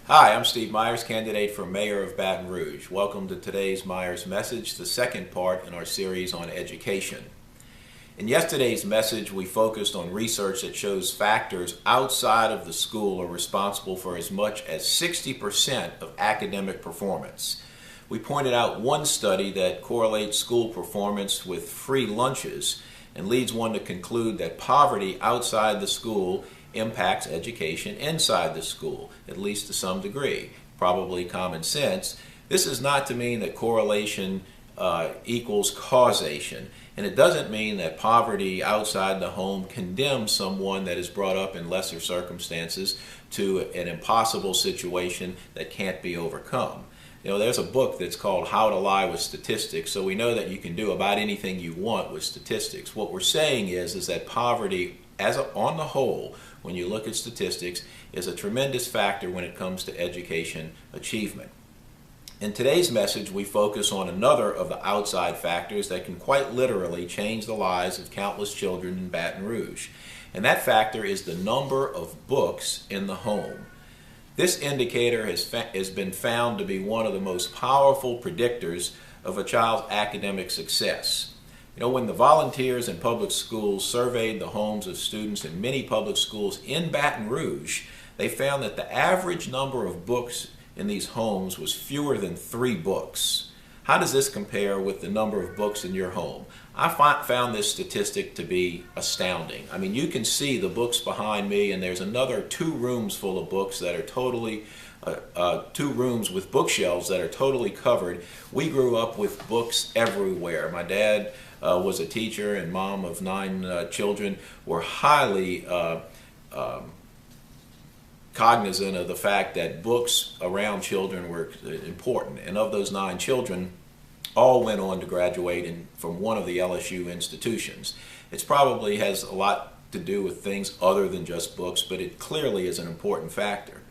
Hi, I'm Steve Myers, candidate for Mayor of Baton Rouge. Welcome to today's Myers Message, the second part in our series on education. In yesterday's message, we focused on research that shows factors outside of the school are responsible for as much as 60% of academic performance. We pointed out one study that correlates school performance with free lunches and leads one to conclude that poverty outside the school impacts education inside the school, at least to some degree. Probably common sense. This is not to mean that correlation equals causation, and it doesn't mean that poverty outside the home condemns someone that is brought up in lesser circumstances to an impossible situation that can't be overcome. You know, there's a book that's called How to Lie with Statistics, so we know that you can do about anything you want with statistics. What we're saying is that poverty, on the whole, when you look at statistics, is a tremendous factor when it comes to education achievement. In today's message, we focus on another of the outside factors that can quite literally change the lives of countless children in Baton Rouge, and that factor is the number of books in the home. This indicator has been found to be one of the most powerful predictors of a child's academic success. You know, when the volunteers in public schools surveyed the homes of students in many public schools in Baton Rouge, they found that the average number of books in these homes was fewer than 3 books. How does this compare with the number of books in your home? I found this statistic to be astounding. I mean, you can see the books behind me, and there's another 2 rooms full of books that are totally 2 rooms with bookshelves that are totally covered. We grew up with books everywhere. My dad was a teacher, and mom of 9 children were highly cognizant of the fact that books around children were important. And of those 9 children, all went on to graduate from one of the LSU institutions. It probably has a lot to do with things other than just books, but it clearly is an important factor.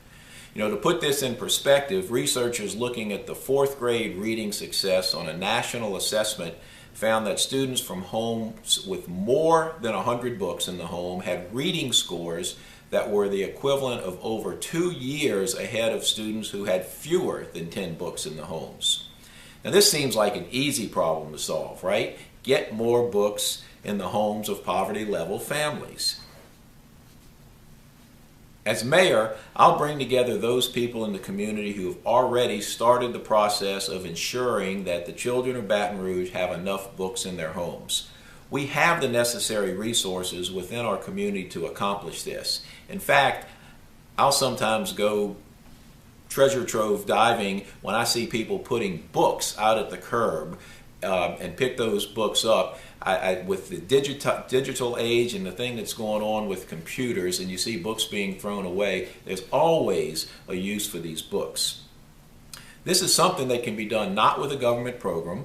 You know, to put this in perspective, researchers looking at the 4th grade reading success on a national assessment found that students from homes with more than 100 books in the home had reading scores that were the equivalent of over 2 years ahead of students who had fewer than 10 books in the homes. Now, this seems like an easy problem to solve, right? Get more books in the homes of poverty-level families. As mayor, I'll bring together those people in the community who have already started the process of ensuring that the children of Baton Rouge have enough books in their homes. We have the necessary resources within our community to accomplish this. In fact, I'll sometimes go treasure trove diving when I see people putting books out at the curb and pick those books up. With the digital age and the thing that's going on with computers, and you see books being thrown away, there's always a use for these books. This is something that can be done not with a government program.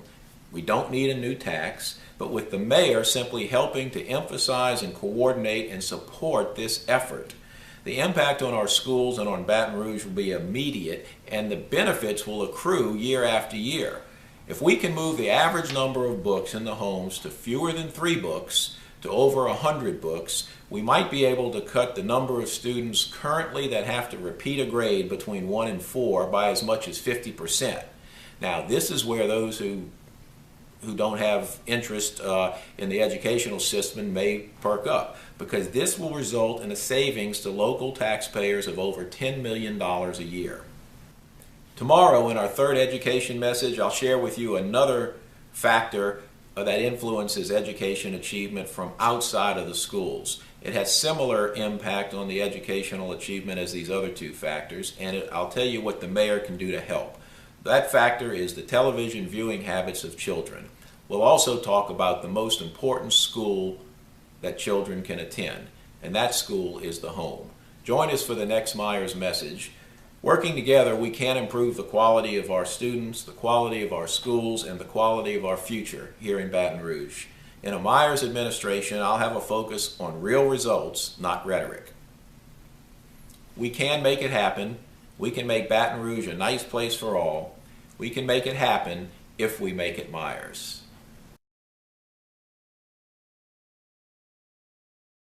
We don't need a new tax, but with the mayor simply helping to emphasize and coordinate and support this effort. The impact on our schools and on Baton Rouge will be immediate, and the benefits will accrue year after year. If we can move the average number of books in the homes to fewer than 3 books to over 100 books, we might be able to cut the number of students currently that have to repeat a grade between 1 and 4 by as much as 50%. Now, this is where those who don't have interest in the educational system may perk up, because this will result in a savings to local taxpayers of over $10 million a year. Tomorrow, in our 3rd education message, I'll share with you another factor that influences education achievement from outside of the schools. It has similar impact on the educational achievement as these other 2 factors, and I'll tell you what the mayor can do to help. That factor is the television viewing habits of children. We'll also talk about the most important school that children can attend, and that school is the home. Join us for the next Myers Message. Working together, we can improve the quality of our students, the quality of our schools, and the quality of our future here in Baton Rouge. In a Myers administration, I'll have a focus on real results, not rhetoric. We can make it happen. We can make Baton Rouge a nice place for all. We can make it happen if we make it Myers.